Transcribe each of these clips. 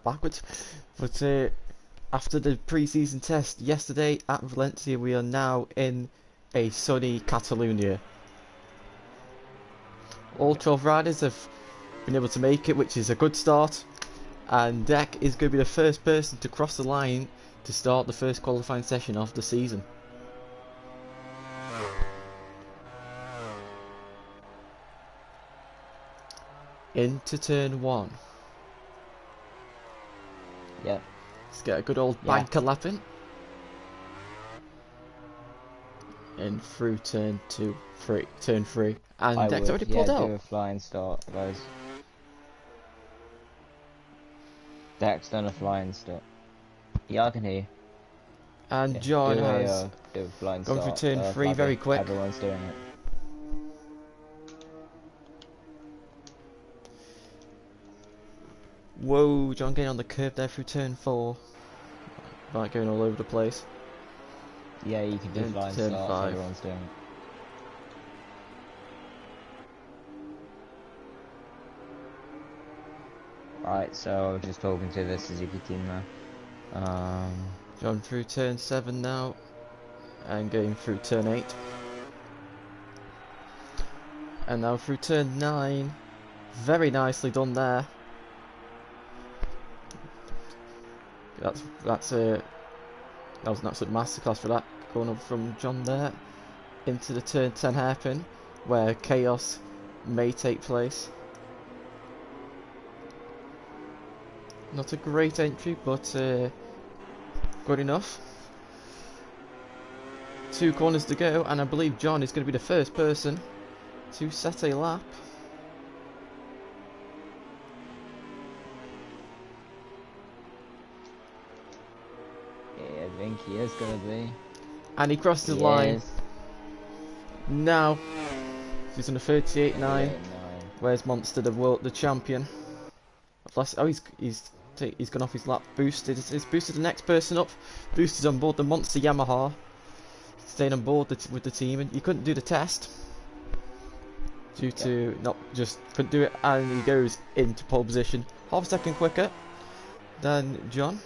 that backwards. But after the pre-season test yesterday at Valencia, we are now in a sunny Catalunya. All 12 riders have been able to make it, which is a good start. And Deck is going to be the first person to cross the line to start the first qualifying session of the season. Into turn 1. Yep. Let's get a good old banker lap in. And through turn 3. And Deck's already pulled out. Do a flying start, guys. Deck's done a flying start. Yeah, I can hear you. And John has gone through turn 3 very quick. Everyone's doing it. Whoa, John getting on the curb there through turn 4. Right, going all over the place. Yeah, you can do flying turn start, 5. everyone's doing it. Right, so I was just talking to the Suzuki team now. John through turn 7 now. And going through turn 8. And now through turn 9. Very nicely done there. That was an absolute masterclass for that, going up from John there into the turn 10 hairpin, where chaos may take place. Not a great entry, but good enough. 2 corners to go, and I believe John is going to be the first person to set a lap. I think he is gonna be. And he crossed the line. Now he's on a 38.9. Where's Monster, the champion? Oh, he's gone off his lap. Boosted. He's boosted the next person up. Boosted on board the Monster Yamaha. Staying on board with the team, and he couldn't do the test due to couldn't do it, and he goes into pole position, half a second quicker than John.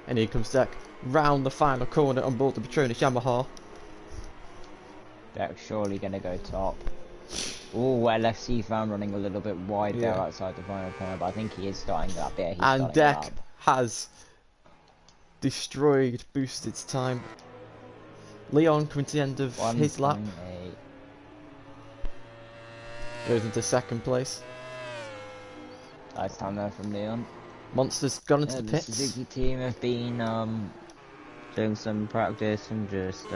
And here comes Deck round the final corner on board the Petronas Yamaha. Deck's surely going to go top. Oh, LFC fan running a little bit wide there outside the final corner, but I think he is starting that bit. And Deck has destroyed Boosted's time. Leon coming to the end of his lap. Goes into second place. Nice time there from Leon. Monster's gone into the pits. The Suzuki team have been doing some practice and just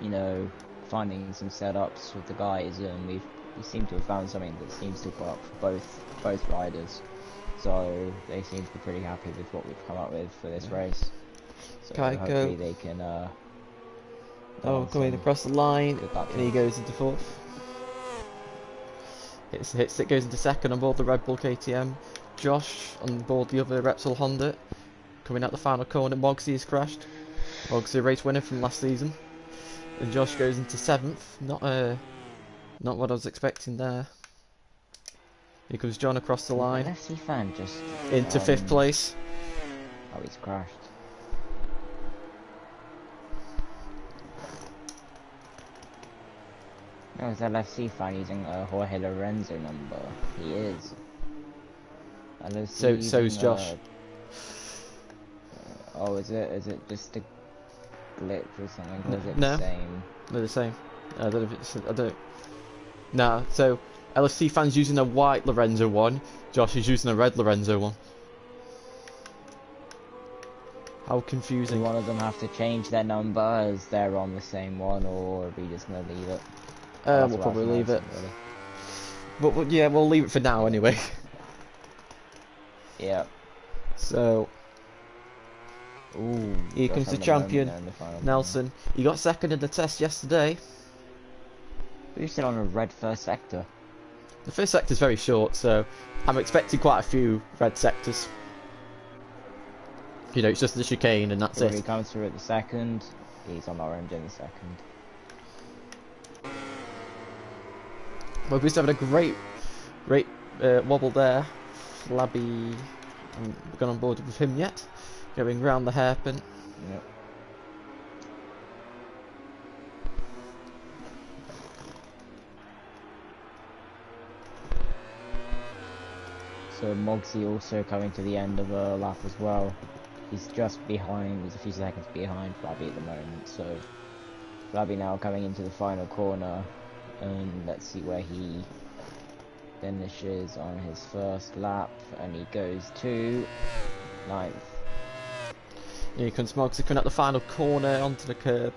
you know, finding some setups with the guys, and we seem to have found something that seems to work for both riders. So they seem to be pretty happy with what we've come up with for this race. So hopefully they can going across the line, and he goes into 4th. Hits it, goes into 2nd on board the Red Bull KTM. Josh on board the other Repsol Honda, coming out the final corner. Mogsy has crashed. Mogsy, race winner from last season, and Josh goes into 7th. Not what I was expecting there. Here comes John across the line. FC fan just into 5th place. Oh, he's crashed. No, is LFC fan using a Jorge Lorenzo number? He is. So's Josh. Oh, is it just a glitch or something? Or is it no, the same? They're the same. I don't know if it's. I don't. Nah. So LFC fans using a white Lorenzo one. Josh is using a red Lorenzo one. How confusing. Do one of them have to change their number as they're on the same one, or are we just gonna leave it? We'll probably leave it. Really. But yeah, we'll leave it for now anyway. Yeah. So. Ooh, here comes the champion, Nelson. He got 2nd in the test yesterday. Who's still on a red first sector? The first sector is very short, so I'm expecting quite a few red sectors. You know, it's just the chicane and that's it. He comes through at the 2nd. He's on orange in the 2nd. Well, we're just having a great wobble there. Flabby, I haven't gone on board with him yet. Going round the hairpin. Yep. So Mogsy also coming to the end of a lap as well. He's just behind, he's a few seconds behind Flabby at the moment, so Flabby now coming into the final corner, and let's see where he finishes on his first lap, and he goes to 9th. Here comes Mogsy coming out the final corner onto the curb.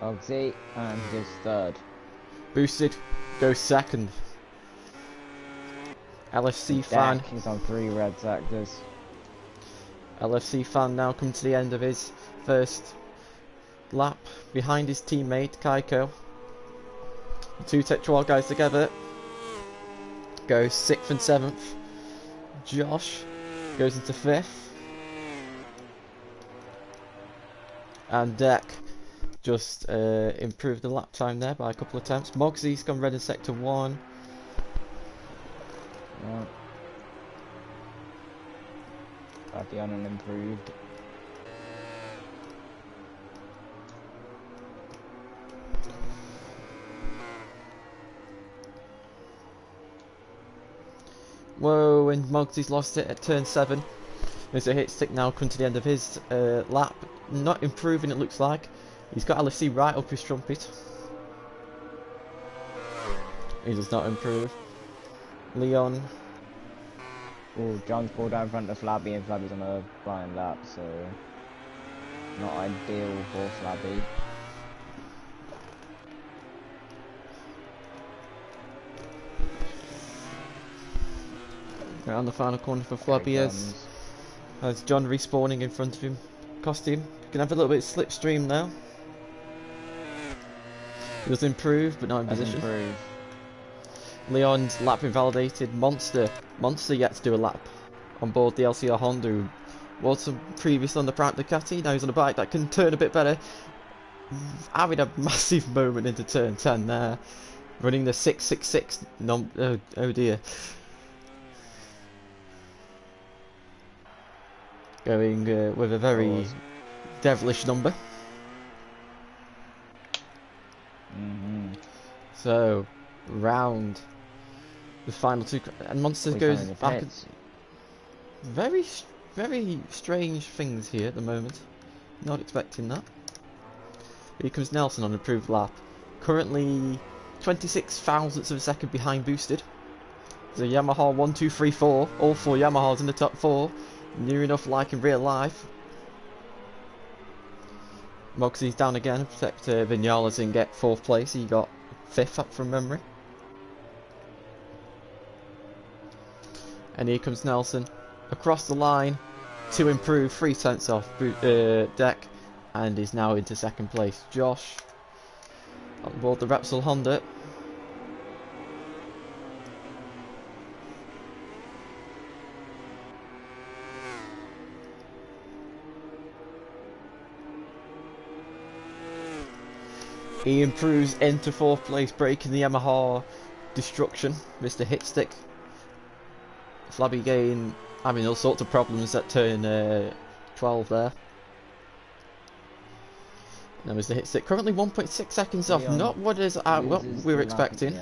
Mogsy, and he goes 3rd. Boosted, goes 2nd. LFC fan. He's on 3 red sectors. LFC fan now come to the end of his first lap behind his teammate Kaiko. The two Tetra guys together go 6th and 7th. Josh goes into 5th, and Deck just improved the lap time there by a couple of attempts. Mogsy's gone red in sector 1. Yeah. Fabian unimproved. Whoa, and Mogsy's lost it at turn 7. There's a hit stick now come to the end of his lap. Not improving, it looks like. He's got LFC right up his trumpet. He does not improve. Leon. Oh, John's pulled down in front of Flabby, and Flabby's on a blind lap, so not ideal for Flabby. Around the final corner for Flabby as John respawning in front of him. Costume. Can have a little bit of slipstream now. He does improve, but not in position. Improve. Leon's lap invalidated. Monster yet to do a lap on board the LCR Honda, who was previous on the Proud Ducati. Now he's on a bike that can turn a bit better. Having a massive moment into turn 10 there. Running the 666. Oh dear. Going with a very devilish number. So, round the final 2, and Monster goes back. Very strange things here at the moment. Not expecting that. Here comes Nelson on an improved lap. Currently 26 thousandths of a second behind Boosted. There's a Yamaha 1, 2, 3, 4. All 4 Yamahas in the top 4. Near enough like in real life. Mogsy's down again, except Vignales didn't get 4th place. He got 5th up from memory. And here comes Nelson across the line to improve 3 tenths off Deck, and is now into 2nd place. Josh on board the Repsol Honda. He improves into 4th place, breaking the Yamaha destruction. Mr. Hitstick. Flabby Gain having all sorts of problems at turn 12 there. Now Mr. Hitstick currently 1.6 seconds off. Not what we were expecting.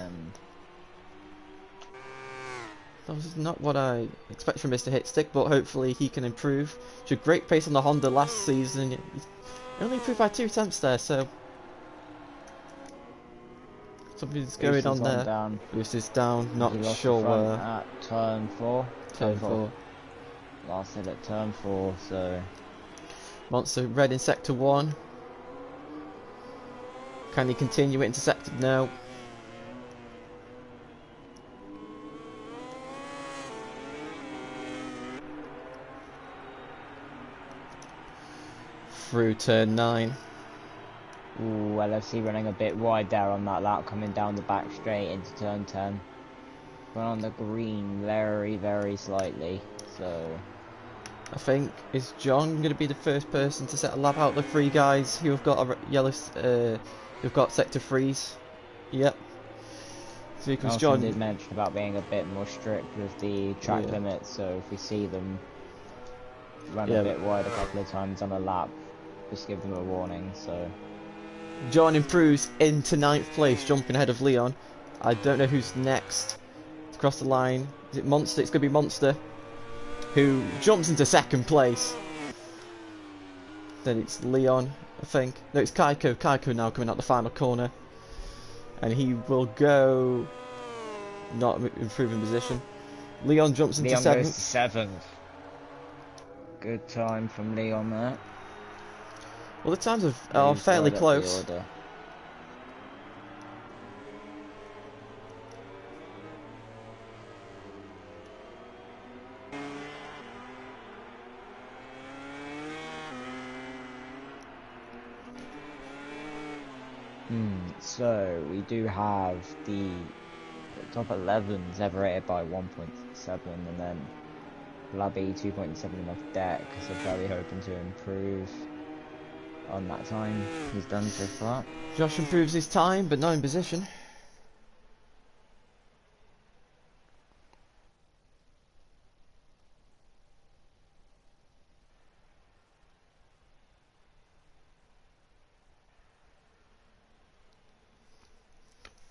That was not what I expect from Mr. Hitstick, but hopefully he can improve. He had great pace on the Honda last season. He only improved by 2 tenths there, so something's going on there. Down. Boost is down, not sure where. At turn 4. Turn 4. Last hit at turn 4, so. Monster red in sector 1. Can he continue it into sector? No. Through turn 9. Ooh, LFC running a bit wide there on that lap, coming down the back straight into turn 10. Went on the green very slightly, so. I think, is John going to be the first person to set a lap out the 3 guys who have got a yellow, who've got sector 3s? Yep. So here comes Nelson John. did mention about being a bit more strict with the track limits, so if we see them run a bit wide a couple of times on a lap, just give them a warning. So John improves into 9th place, jumping ahead of Leon. I don't know who's next to cross the line. Is it Monster? It's going to be Monster, who jumps into 2nd place. Then it's Leon, I think. No, it's Kaiko. Kaiko now coming out the final corner. And he will go... not improving position. Leon jumps into 7th. Leon goes to 7th. Good time from Leon there. Well, the times are fairly close. So we do have the top 11 separated by 1.7, and then Labby 2.7 off deck, so probably hoping to improve on that time he's done so far. Josh improves his time, but not in position.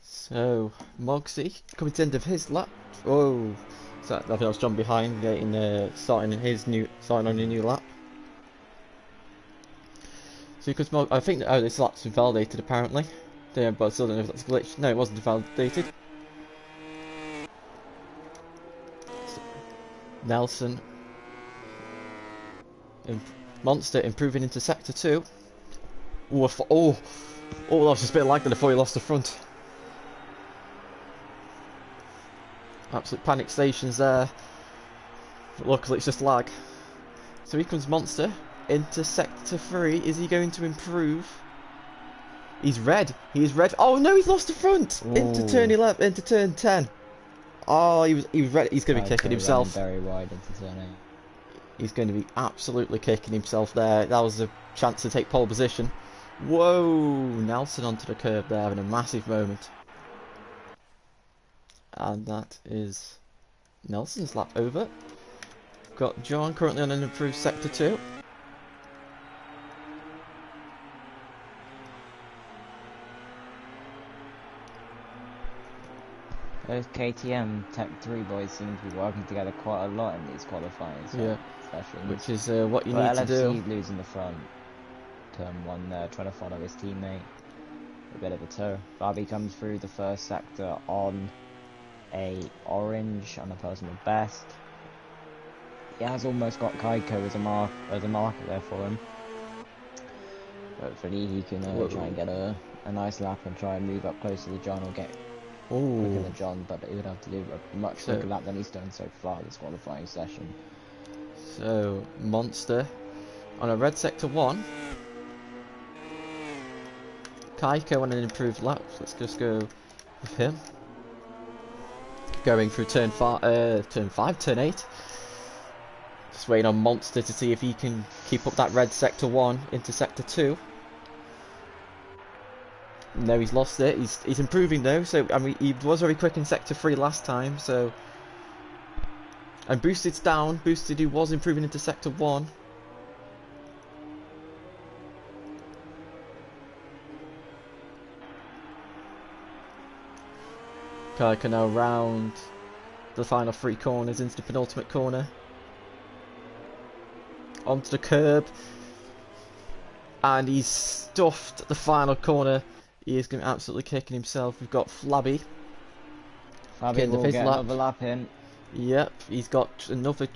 So Mogsy coming to the end of his lap. Oh, so I think that was John behind, getting starting on a new lap. So because I think this lap's been validated apparently. Yeah, but I still don't know if that's a glitch. No, it wasn't validated. Nelson, Monster improving into sector 2. Ooh, oh, that was just a bit like that before he lost the front. Absolute panic stations there. But luckily it's just lag. So here comes Monster into sector 3. Is he going to improve? He's red. He is red. Oh no, he's lost the front. Ooh. Into turn 11. Into turn 10. Oh, he was red. He's going to be kicking himself. Very wide into turn 8. He's going to be absolutely kicking himself there. That was a chance to take pole position. Whoa! Nelson onto the curb there, having a massive moment. And that is Nelson's lap over. We've got John currently on an improved sector 2. Those KTM Tech 3 boys seem to be working together quite a lot in these qualifying sessions. Which is what you need to do. LFC losing the front. Turn 1 there, trying to follow his teammate. A bit of a toe. Bobby comes through the first sector on a orange on a personal best. He has almost got Kaiko as a marker there for him. Hopefully he can try and get a nice lap and try and move up closer to John, or get quicker than John, but he would have to do a much quicker lap than he's done so far this qualifying session. So Monster on a red sector 1. Kaiko on an improved lap. Let's just go with him. Going through turn 5, turn 8. Just waiting on Monster to see if he can keep up that red sector 1 into sector 2. No, he's lost it. He's improving though. So I mean, he was very quick in sector 3 last time. So, and Boosted's down. Boosted, who was improving into sector 1. Kaiko now round the final 3 corners into the penultimate corner. Onto the curb. And he's stuffed the final corner. He is going to be absolutely kicking himself. We've got Flabby. Flabby will get another lap in. Yep, he's got another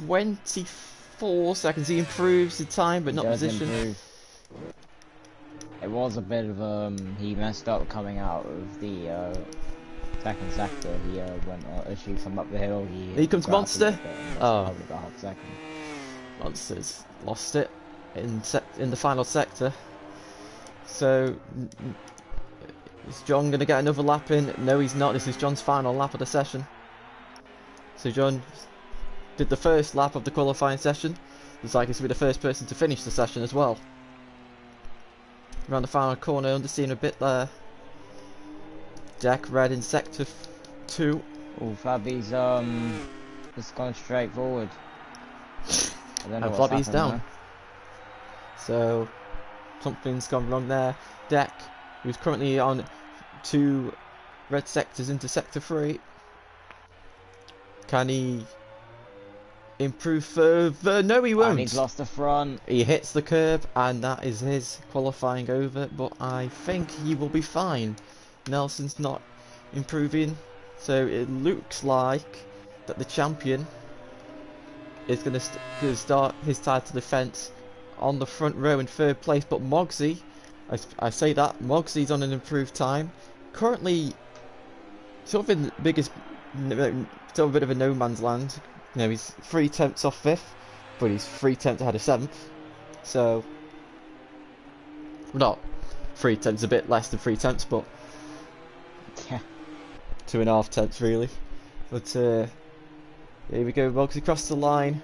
24 seconds. He improves the time, but not position. It was a bit of he messed up coming out of the second sector. He went actually from up the hill. Here comes Monster. Probably about half a second. Monster's lost it in the final sector. So is John going to get another lap in? No, he's not. This is John's final lap of the session. So John did the first lap of the qualifying session. Looks like he's going to be the first person to finish the session as well. Around the final corner, underseeing a bit there. Deck red in sector 2. Oh, Fabi's just gone straight forward. I don't know And what's Fabi's happened down. So something's gone wrong there. Deck, who's currently on 2 red sectors into sector 3. Can he improve further? No, he won't. And he's lost the front. He hits the curb, and that is his qualifying over, but I think he will be fine. Nelson's not improving, so it looks like that the champion is going to start his title defence on the front row in 3rd place, but Mogsy, I say that, Mogsy's on an improved time. Currently, sort of in the biggest, still a bit of a no man's land. You know, he's 3/10 off 5th, but he's 3/10 ahead of 7th. So, not 3/10, a bit less than 3/10, but Yeah. 2.5 really. But here we go, Mogsy crossed the line,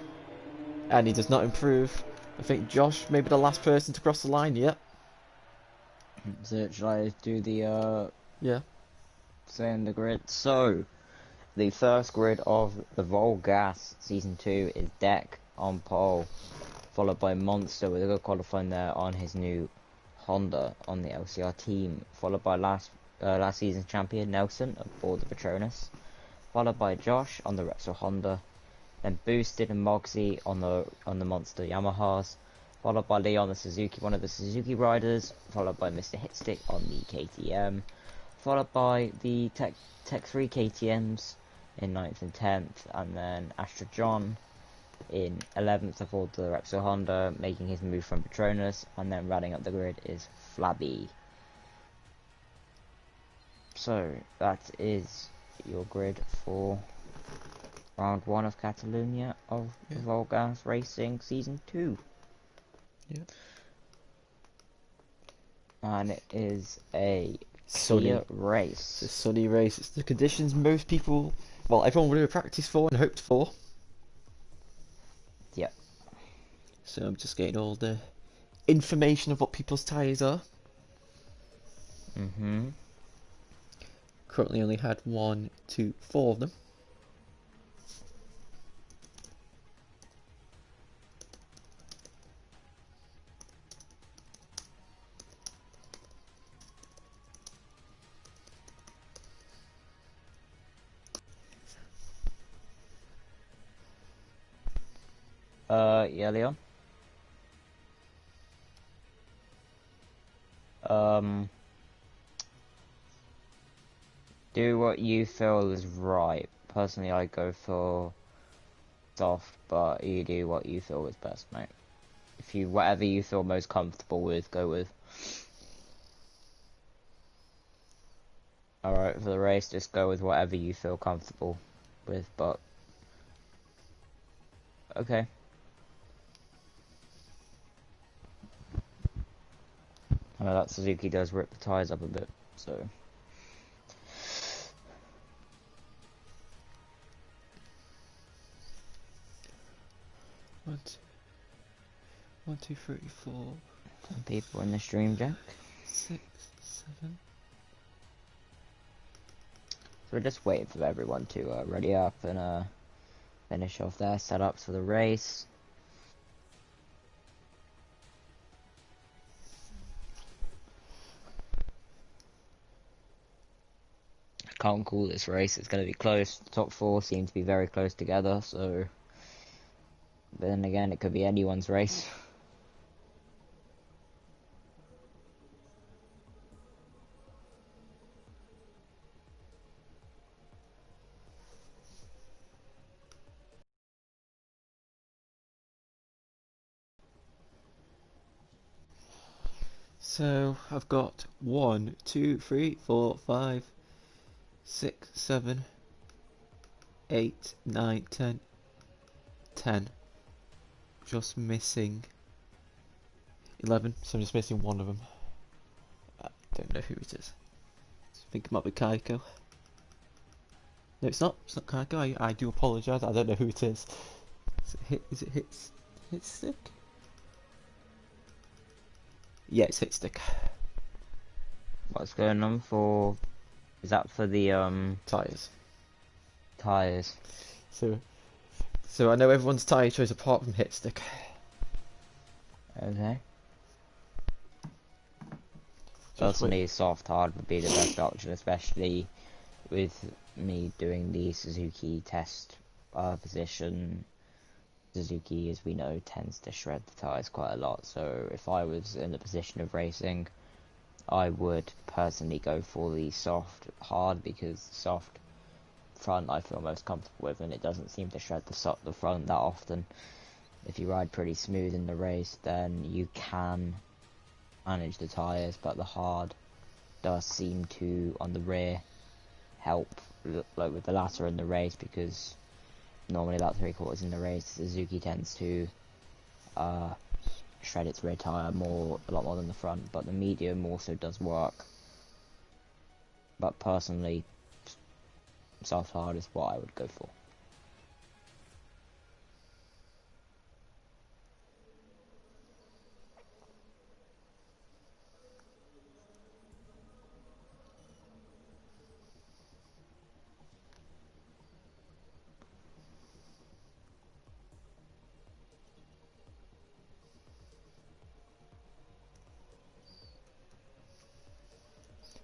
and he does not improve. I think Josh may be the last person to cross the line. Yep. So shall I do the Yeah. saying the grid? So the first grid of the VollGass Season 2 is Deck on pole, followed by Monster with a good qualifying there on his new Honda on the LCR team, followed by last season's champion Nelson aboard the Patronus, followed by Josh on the Rexel Honda, then Boosted and Mogsy on the Monster Yamahas, followed by Lee on the Suzuki, one of the Suzuki riders, followed by Mr. Hitstick on the KTM, followed by the Tech 3 KTMs in 9th and 10th, and then Astra John in 11th aboard the Rexel Honda, making his move from Patronus, and then rounding up the grid is Flabby. So that is your grid for round 1 of Catalunya of VollGazzRacing Season 2. Yeah. And it is a Sunny race. It's a sunny race. It's the conditions most people, well, everyone would have practiced for and hoped for. Yep. So I'm just getting all the information of what people's tyres are. Currently only had 1, 2, 4 of them. Yeah, Leon? Do what you feel is right. Personally, I go for soft, but you do what you feel is best, mate. Whatever you feel most comfortable with, go with. Alright, for the race, just go with whatever you feel comfortable with, but... Okay. I know that Suzuki does rip the tyres up a bit, so... One, two, three, 4. Some people in the stream, Jack. 6, 7. So we're just waiting for everyone to ready up and finish off their setups for the race. I can't call this race. It's going to be close. The top 4 seem to be very close together, so... But then again, it could be anyone's race. So I've got 1, 2, 3, 4, 5, 6, 7, 8, 9, 10, 10. Just missing 11, so I'm just missing one of them. I don't know who it is. I think it might be Kaiko. No, it's not. It's not Kaiko. I do apologise. I don't know who it is. Is it Hitstick? Yeah, it's Hitstick. What's going on for... Is that for the Tyres. tyres. So I know everyone's tyre choice apart from Hitstick. Okay. Personally, soft hard would be the best option, especially with me doing the Suzuki test position. Suzuki, as we know, tends to shred the tyres quite a lot, so if I was in the position of racing, I would personally go for the soft hard, because soft front I feel most comfortable with, and it doesn't seem to shred the front that often. If you ride pretty smooth in the race, then you can manage the tyres, but the hard does seem to, on the rear, help like with the latter in the race, because normally about 3/4 in the race, Suzuki tends to shred its rear tyre a lot more than the front, but the medium also does work. But personally, soft hard is what I would go for.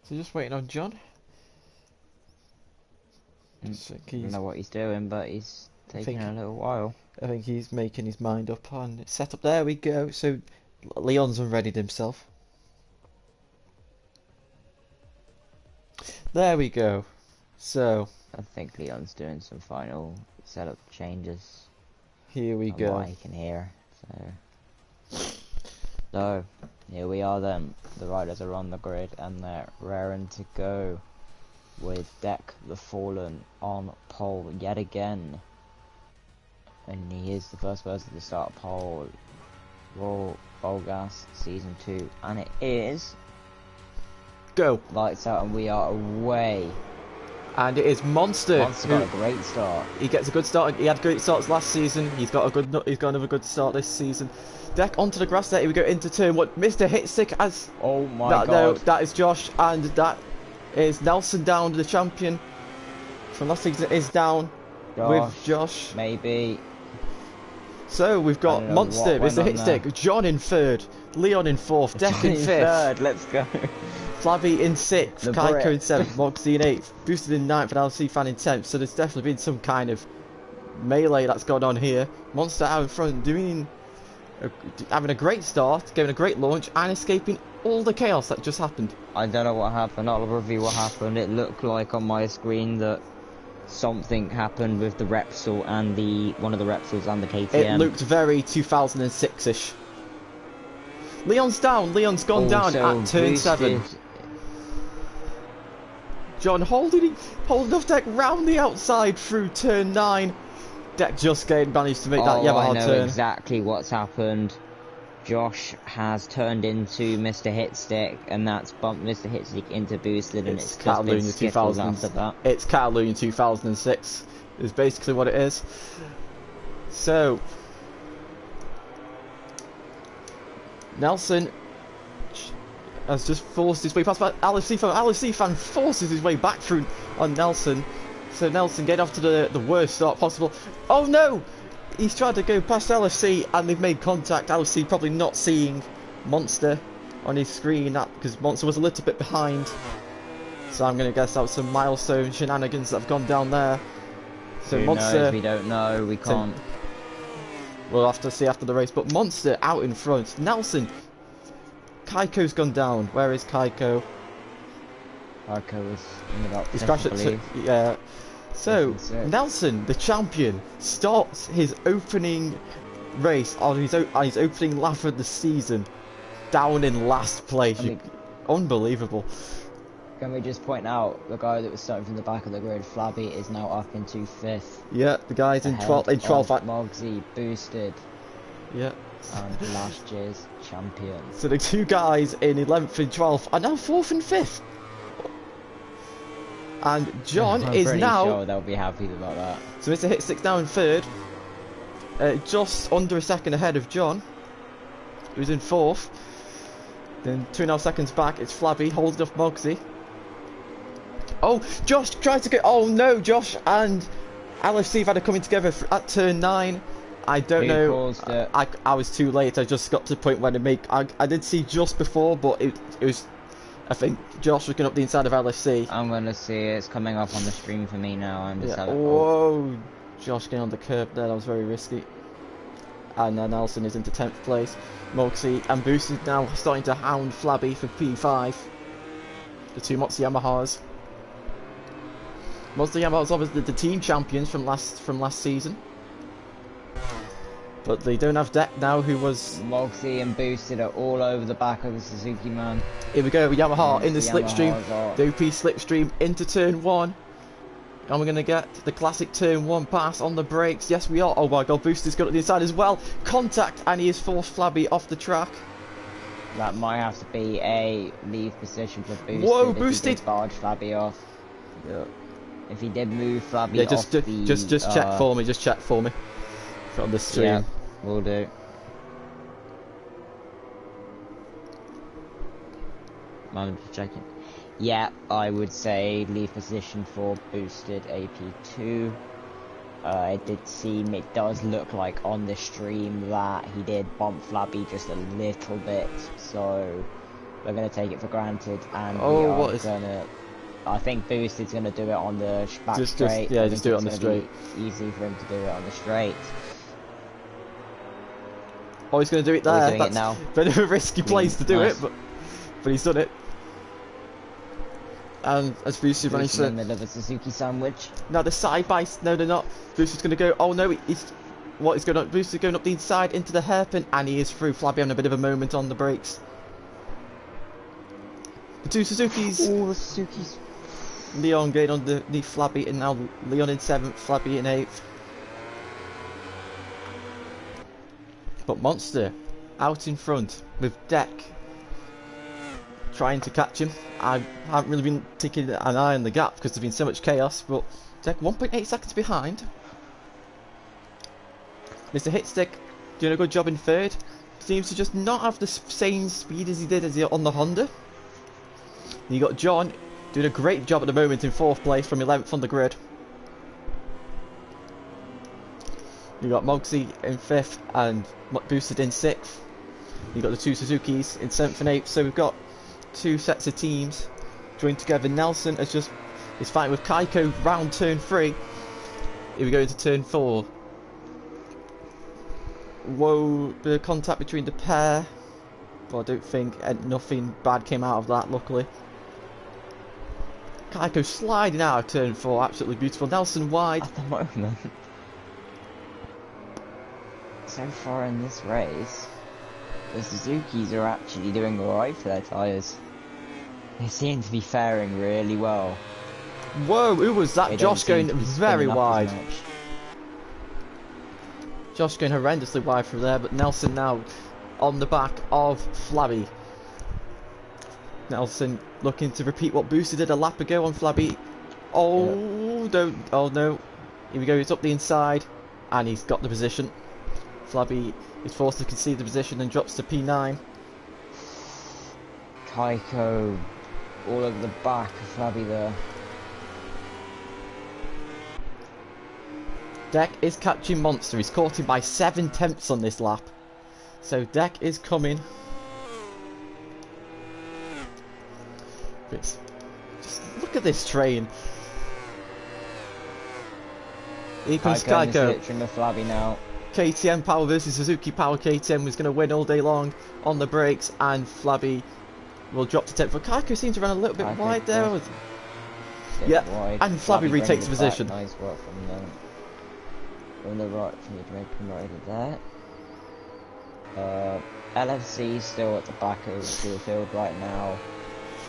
So just waiting on John. I don't know what he's doing, but he's taking a little while. I think he's making his mind up on setup. There we go. So Leon's unreadied himself. There we go. So I think Leon's doing some final setup changes. Here we go. What I can hear. So here we are then. The riders are on the grid and they're raring to go, with Deck the Fallen on pole yet again. And he is the first person to start pole. VollGazzRacing Season 2. And it is... Go! Lights out and we are away. And it is Monster. Monster got a great start. He gets a good start. He had great starts last season. He's got another good start this season. Deck onto the grass there. Here we go into turn one. Mr. Hitstick as... Oh my god. No, that is Josh, and that is Nelson down, the champion from last season is down with Josh. Maybe. So we've got Monster, Mr. Hitstick, John in third, Leon in fourth, Deck in fifth. Third, let's go. Flabby in sixth, Kaiko in seventh, Mogsy in eighth, Boosted in ninth, and LC Fan in 10th. So there's definitely been some kind of melee that's gone on here. Monster out in front, having a great start, giving a great launch, and escaping all the chaos that just happened. I don't know what happened. I'll review what happened. It looked like on my screen that something happened with the Repsol and one of the Repsols and the KTM. It looked very 2006-ish. Leon's down. Leon's gone down at turn 7. John holding off Deck round the outside through turn 9. Deck just managed to make that Yamaha turn. I know exactly what's happened. Josh has turned into Mr. Hitstick, and that's bumped Mr. Hitstick into Boosted, and it's Catalunya 2000. After that. It's Catalunya 2006. Is basically what it is. So Nelson has just forced his way past LFC fan. LFC fan forces his way back through on Nelson. So Nelson getting off to the worst start possible. Oh no! He's tried to go past LFC and they've made contact. LFC probably not seeing Monster on his screen because Monster was a little bit behind. So I'm going to guess that was some milestone shenanigans that have gone down there. So Who Monster... knows? We don't know. We can't... We'll have to see after the race. But Monster out in front. Nelson. Kaiko's gone down. Where is Kaiko? Kaiko is in about He's crashed at... Yeah. So, Nelson, the champion, starts his opening race on his opening lap of the season down in last place. Unbelievable. Can we just point out the guy that was starting from the back of the grid, Flabby, is now up into 5th. Yeah, the guy's in 12th. Mogsy, Boosted. Yeah. And last year's champion. So the two guys in 11th and 12th are now 4th and 5th. And John is now... I'm sure they'll be happy about that. So Mr. Hitstick's now in 3rd. Just under a second ahead of John, who's in 4th. Then 2.5 seconds back, it's Flabby holding off Mogsy. Oh, Josh tries to go... Oh no, Josh and LFC have had a coming together at turn 9. I don't know. Caused it? I was too late. I just got to the point where I did see just before, but it was. I think Josh was going up the inside of LFC. I'm gonna see it. It's coming up on the stream for me now. I'm just Whoa, Josh getting on the curb there. That was very risky. And then Nelson is into 10th place. Moxie and Boosted now starting to hound Flabby for P5. The two Moxie Yamahas. Moxie Yamahas obviously the team champions from last season. But they don't have Deck now, who was... Moxie and Boosted are all over the back of the Suzuki, man. Here we go, Yamaha in the slipstream. Dopey slipstream into turn 1. And we're going to get the classic turn 1 pass on the brakes. Yes, we are. Oh my god, Boosted's got it the inside as well. Contact, and he has forced Flabby off the track. That might have to be a leave position for Boosted. Whoa, Boosted! If he did barge Flabby off. Yeah. If he did move Flabby off just check for me, just check for me. On the stream. Yeah, will do. I'm just checking. Yeah, I would say leave position for Boosted AP2. It does look like on the stream that he did bump Flabby just a little bit, so we're gonna take it for granted, and I think Boosted's gonna do it on the back straight. Just do it on the straight. Easy for him to do it on the straight. Oh, he's going to do it there. That's a bit of a risky place to do it, but he's done it. And as Boosted managed to... in the middle of a Suzuki sandwich. No, the side by... No, they're not. Boosted's going to go... Oh, no, what is going on? Boosted's going up the inside into the hairpin, and he is through. Flabby having a bit of a moment on the brakes. The two Suzukis... Oh, the Suzukis. Leon getting on the Flabby, and now Leon in 7th, Flabby in 8th. But Monster out in front with Deck trying to catch him. I haven't really been taking an eye on the gap because there's been so much chaos, but Deck 1.8 seconds behind. Mr. Hitstick doing a good job in 3rd. Seems to just not have the same speed as he did on the Honda. And you got John doing a great job at the moment in 4th place from 11th on the grid. You got Mogsy in 5th and Boosted in 6th. You got the two Suzukis in 7th and 8th. So we've got two sets of teams joined together. Nelson is fighting with Kaiko round turn 3. Here we go into turn 4. Whoa, bit of contact between the pair. But I don't think nothing bad came out of that, luckily. Kaiko sliding out of turn 4, absolutely beautiful. Nelson wide. At the moment. So far in this race, the Suzukis are actually doing alright for their tyres. They seem to be faring really well. Whoa, who was that? Josh going very wide. Josh going horrendously wide from there, but Nelson now on the back of Flabby. Nelson looking to repeat what Boosted did a lap ago on Flabby. Oh, don't. Oh no. Here we go, it's up the inside, and he's got the position. Flabby is forced to concede the position and drops to P9. Kaiko all over the back of Flabby there. Deck is catching Monster. He's caught him by 7/10 on this lap. So Deck is coming. Just look at this train. Here comes Kaiko. The Flabby now. KTM power versus Suzuki power. KTM was going to win all day long on the brakes, and Flabby will drop to 10th. But Kaiko seems to run a little bit wide there. Yeah, wide. And Flabby retakes position. Nice work from the right, from the Jamaican rider there. LFC still at the back of the field right now.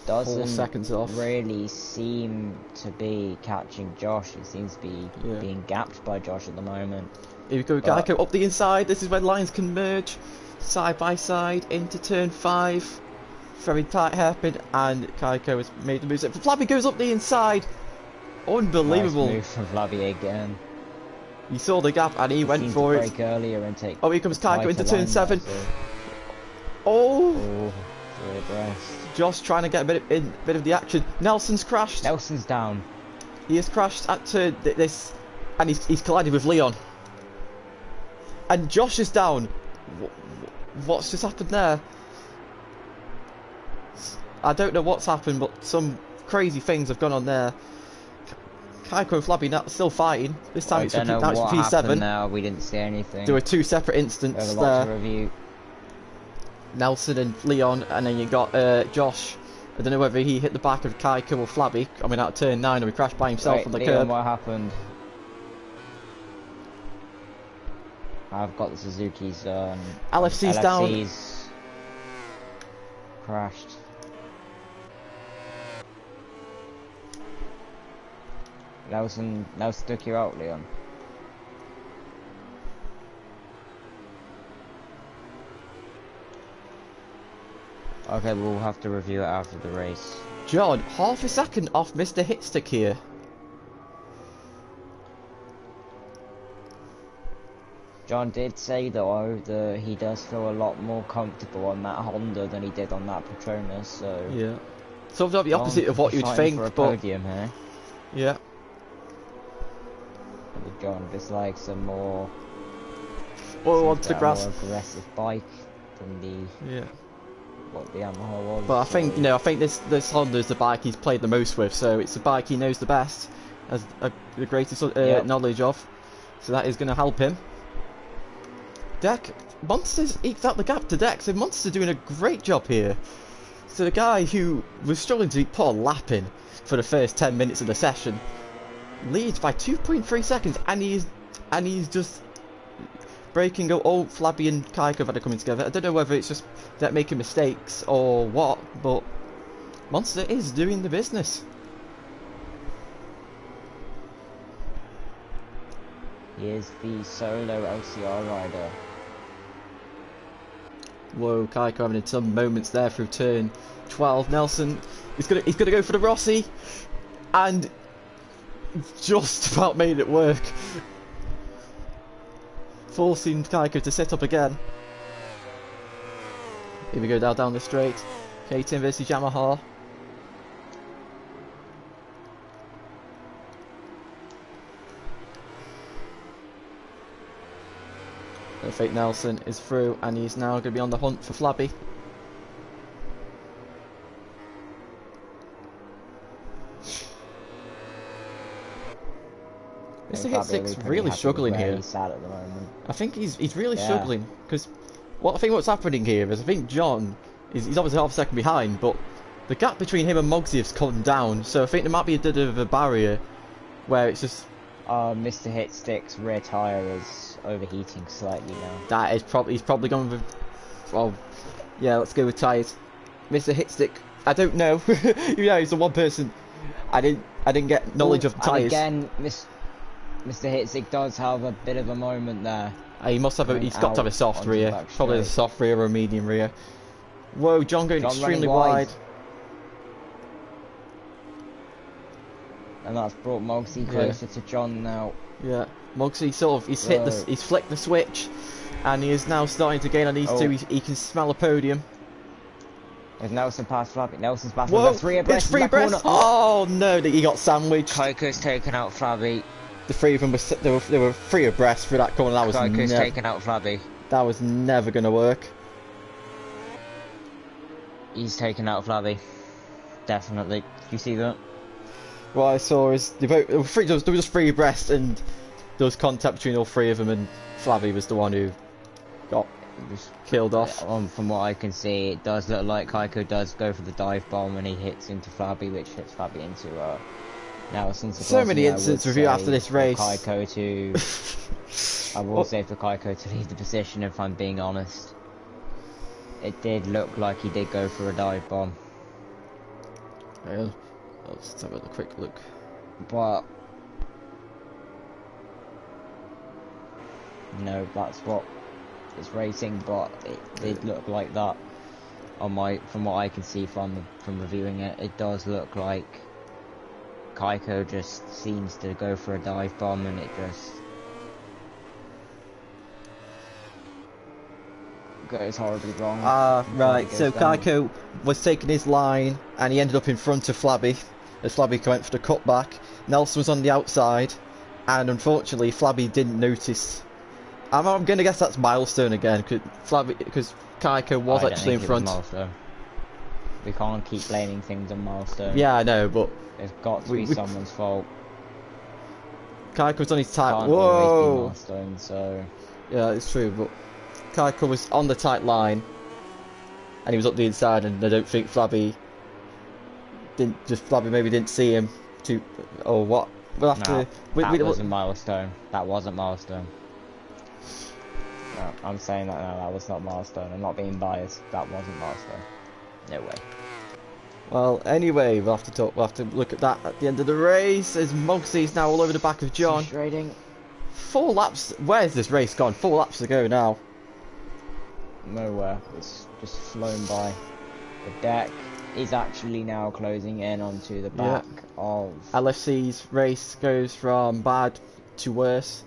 Doesn't 4 seconds off. Really seem to be catching Josh. He seems to be being gapped by Josh at the moment. Here we go, Kaiko up the inside. This is where lines can merge side by side into turn 5. Very tight hairpin, and Kaiko has made the move. Flabby goes up the inside. Unbelievable. Nice move from Flabby again. He saw the gap and he went for it. Earlier and take here comes Kaiko into turn 7. Oh, Josh trying to get a bit of the action. Nelson's crashed. Nelson's down. He has crashed at turn this And he's collided with Leon. And Josh is down. What's just happened there? I don't know what's happened, but some crazy things have gone on there. Kaiko and Flabby now still fighting. This time it's for P7. Now we didn't see anything. There were two separate incidents there. Nelson and Leon, and then you got Josh. I don't know whether he hit the back of Kaiko or Flabby coming out of turn 9, or he crashed by himself on the Leon, curb. What happened? I've got the Suzuki's. LFC's down. LFC's crashed. Nelson took you out, Leon. Okay, we'll have to review it after the race. John, half a second off Mr. Hitstick here. John did say though that he does feel a lot more comfortable on that Honda than he did on that Petronas, so... Yeah. Sort of the opposite of what you'd think, for a but... podium here. Yeah. John dislikes a more... Well, onto the grass. More aggressive bike than the... Yeah. What the Yamaha was. But I think, you know, I think this Honda is the bike he's played the most with, so it's the bike he knows the best, has the greatest knowledge of, so that is going to help him. Deck, Monster's eked out the gap to Deck, so Monster's doing a great job here. So the guy who was struggling to put a lap in for the first 10 minutes of the session leads by 2.3 seconds, and he's just breaking out. Oh, Flabby and Kaiko have had to come in together. I don't know whether it's just that making mistakes or what, but Monster is doing the business. He is the solo LCR rider. Whoa, Kaiko having some moments there through turn 12. Nelson he's gonna go for the Rossi, and just about made it work, forcing Kaiko to sit up again. Here we go down the straight. KTM versus Yamaha. Fake Nelson is through, and he's now going to be on the hunt for Flabby. Mr. Hitstick's really struggling here. Sad at the moment. I think he's really struggling, because I think what's happening here is I think John he's obviously half a second behind, but the gap between him and Mogsy has come down, so I think there might be a bit of a barrier where it's just... Mr. Hitstick's rear tyre is overheating slightly now. That is he's probably gone with... Well, yeah, let's go with tyres. Mr. Hitstick, I don't know. You know, he's the one person I didn't get knowledge of the tyres. And again, Mr. Hitstick does have a bit of a moment there. He must have he's got to have a soft rear. Probably a soft rear or a medium rear. Whoa, John going extremely wide. And that's brought Mogsy closer to John now. Yeah, Mogsy he's flicked the switch, and he is now starting to gain on these two. He can smell a podium. There's Nelson past Flabby. Nelson's back. Whoa, it's free abreast. Oh no, he got sandwiched. Kaiko's taken out Flabby. The three of them they were free abreast for that corner. Kaiko's taken out Flabby. That was never going to work. He's taken out Flabby. Definitely. Did you see that? What I saw is they were just free abreast, and there was contact between all three of them, and Flabby was the one who got killed off. From what I can see, it does look like Kaiko does go for the dive bomb, and he hits into Flabby, which hits Flabby into Nelson. So many incidents review after this race. Kaiko to, I will say for Kaiko to leave the position, if I'm being honest. It did look like he did go for a dive bomb. Yeah. Let's have a quick look. But no, that's what it's racing. But it did look like that from what I can see from reviewing it. It does look like Kaiko just seems to go for a dive bomb, and it just goes horribly wrong. Right. So Kaiko was taking his line, and he ended up in front of Flabby as Flabby went for the cutback. Nelson was on the outside, and unfortunately Flabby didn't notice. I'm gonna guess that's milestone again, because Kaiko was actually in front. We can't keep blaming things on milestone. Yeah, I know, but it's got to be someone's fault. Kaiko's on his tight. Can't Whoa! always be milestone, so yeah, it's true, but Kaiko was on the tight line, and he was up the inside, and I don't think Flabby maybe didn't see him or what. We'll have to. That wasn't milestone. That wasn't milestone. No, I'm saying that now. That was not milestone. I'm not being biased. That wasn't milestone. No way. Well, anyway, we'll have to look at that at the end of the race. As Mugsy's now all over the back of John. Frustrating. 4 laps. Where's this race gone? 4 laps to go now. Nowhere. It's just flown by. The deck is actually now closing in onto the back of LFC's race goes from bad to worse.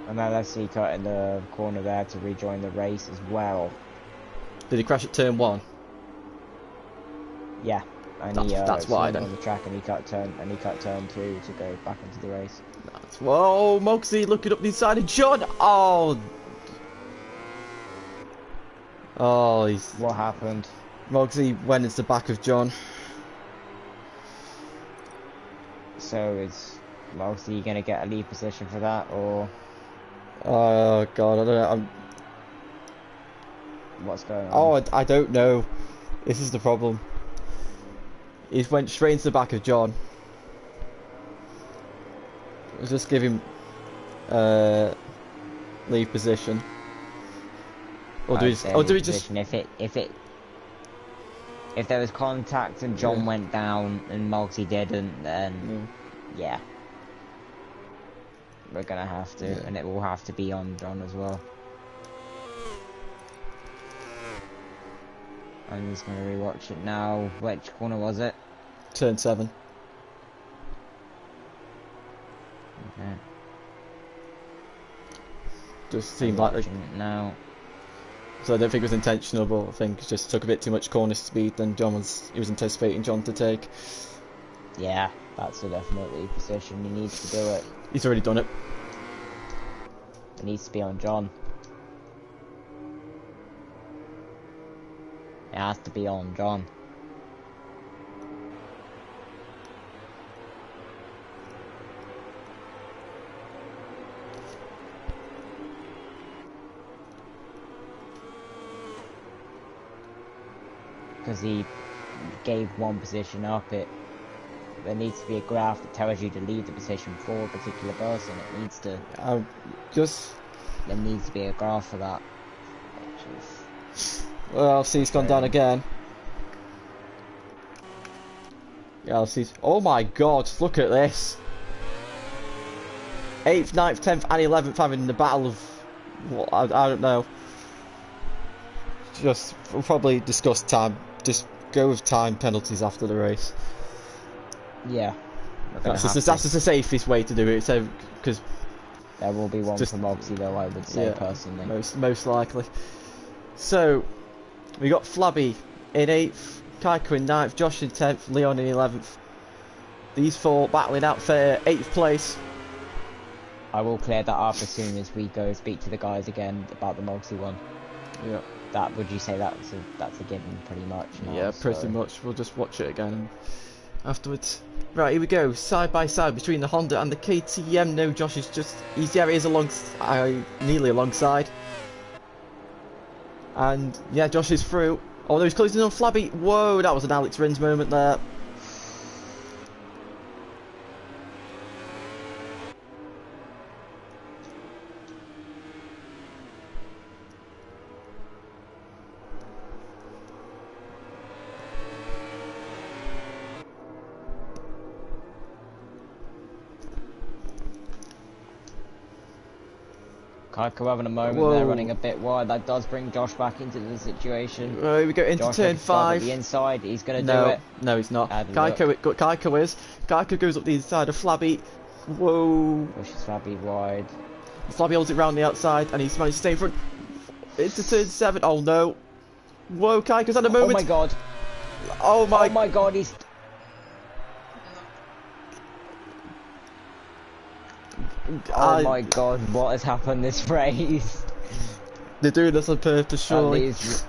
And LFC cut in the corner there to rejoin the race as well. Did he crash at turn 1? Yeah, and that's why then. On the track, and he cut turn 2 to go back into the race. Whoa, Mugsy looking up the inside of John. Oh, he's. What happened? Mugsy went into the back of John. So is Mugsy gonna get a lead position for that, or? Oh god, I don't know. What's going on? Oh, I don't know. This is the problem. He went straight into the back of John. Just give him lead position. Or do we just? If there was contact and John went down and Mugsy didn't, then yeah. We're gonna have to, and it will have to be on John as well. I'm just gonna rewatch it now. Which corner was it? Turn 7. Okay. Just seemed like it now. So I don't think it was intentional, but I think it just took a bit too much corner speed than he was anticipating John to take. Yeah, that's a definitely position. He needs to do it. He's already done it. It needs to be on John. It has to be on John. Because he gave one position up, there needs to be a graph that tells you to leave the position for a particular person. It needs to. There needs to be a graph for that. Well, see, he's gone down again. Yeah, I'll see. Oh my God! Look at this. 8th, 9th, 10th, and 11th having the battle of. What I don't know. We'll probably discuss time. Just go with time penalties after the race. Yeah. That's just the safest way to do it. So, because there will be one from Moxie, though, I would say, personally. Most likely. So, we got Flabby in 8th, Kaiko in 9th, Josh in 10th, Leon in 11th. These 4 battling out for 8th place. I will clear that up as soon as we go speak to the guys again about the Moxie one. Yeah. Would you say that's a given pretty much now, yeah, pretty much. We'll just watch it again afterwards. Right, here we go, side by side between the Honda and the KTM. No, Josh is he is nearly alongside. And yeah, Josh is through. Although he's closing on Flabby. Whoa, that was an Alex Rins moment there. Kaiko having a moment there, running a bit wide. That does bring Josh back into the situation. Here we go into Josh turn 5. At the inside, he's going to do it. No, he's not. Kaiko is. Kaiko goes up the inside of Flabby. Whoa. Pushes Flabby wide. Flabby holds it round the outside, and he's managed to stay in front. Into turn 7. Oh no. Whoa, Kaiko's had a moment. Oh my God. Oh my God, he's. Oh my god, what has happened this race? They're doing this on purpose, surely. It's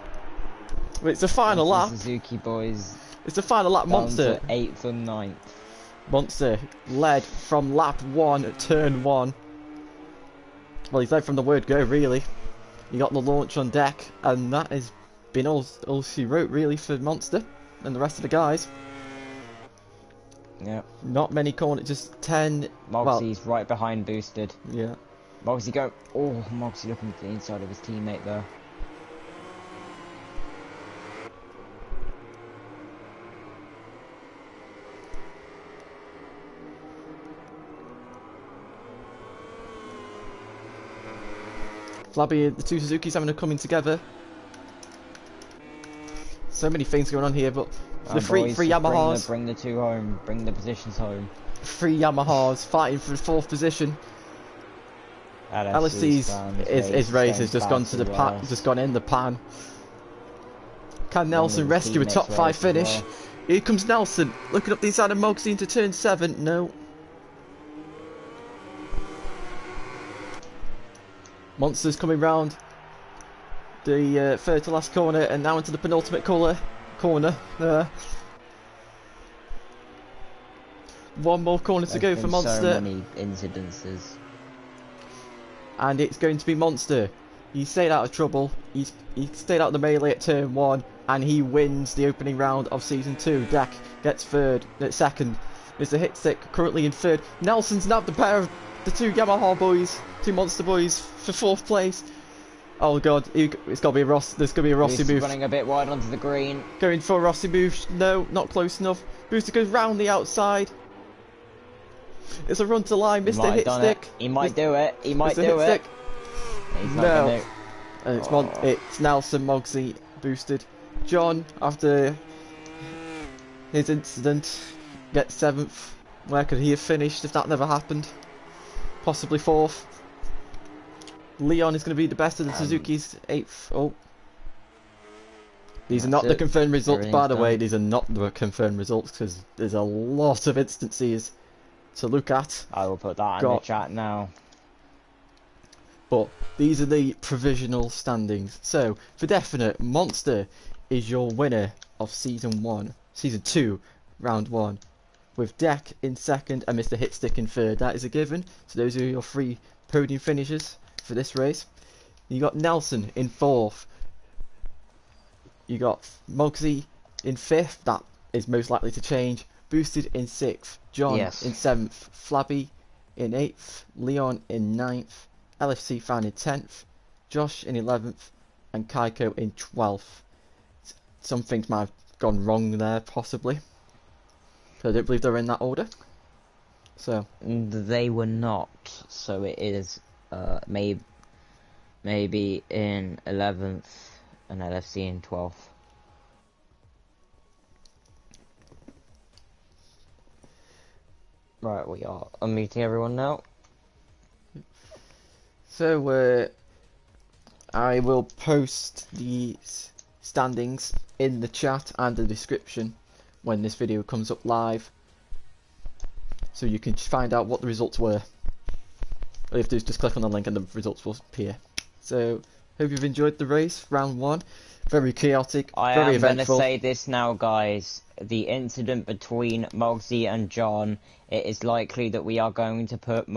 the final lap. Suzuki boys. It's the final lap, Monster. 8th and 9th. Monster led from lap 1, turn 1. Well, he's led from the word go, really. He got the launch on deck, and that has been all she wrote, really, for Monster and the rest of the guys. Yeah. Not many corners, just 10. Moxie's right behind boosted. Yeah. Moxie going. Oh, Moxie looking to the inside of his teammate there. Flabby, the two Suzuki's having a coming together. So many things going on here, but the three Yamahas. Bring the two home. Bring the positions home. 3 Yamahas fighting for the 4th position. LSC's his race has just gone to the pan, just gone in the pan. Can Nelson rescue a top 5 finish? Well. Here comes Nelson, looking up the inside of Moxie into turn 7. No. Monster's coming round the third to last corner and now into the penultimate corner. One more corner to go for Monster. So many incidences. And it's going to be Monster. He stayed out of trouble. He stayed out of the melee at turn 1 and he wins the opening round of season 2. Dak gets second. Mr. Hitstick currently in third. Nelson's nabbed the pair of the 2 Yamaha boys, 2 Monster boys for 4th place. Oh god, it's got to be a Ross. There's going to be a Rossi move. Running a bit wide onto the green. Going for a Rossi move. No, not close enough. Booster goes round the outside. It's a run to line, Mr. Hitstick. He might do it. He might do it. He's not no. And it's Nelson Moxie boosted. John, after his incident, gets 7th. Where could he have finished if that never happened? Possibly 4th. Leon is going to be the best of the Suzuki's 8th. Oh. These are not the confirmed results, by the way. These are not the confirmed results because there's a lot of instances to look at. I will put that in the chat now. But these are the provisional standings. So, for definite, Monster is your winner of season 2, round 1. With Deck in 2nd and Mr. Hitstick in 3rd. That is a given. So those are your 3 podium finishers for this race. You got Nelson in 4th. You got Moxie in 5th. That is most likely to change. Boosted in 6th. John in 7th. Flabby in 8th. Leon in 9th. LFC fan in 10th. Josh in 11th. And Kaiko in 12th. Some things might have gone wrong there, possibly. I don't believe they're in that order. So they were not. So it is maybe in 11th and LFC in 12th. Right, we are unmuting everyone now. So I will post the standings in the chat and the description when this video comes up live, so you can find out what the results were. All you have to do is just click on the link and the results will appear. So, hope you've enjoyed the race, round 1. Very chaotic, very eventful. I am going to say this now, guys. The incident between Moxie and John, it is likely that we are going to put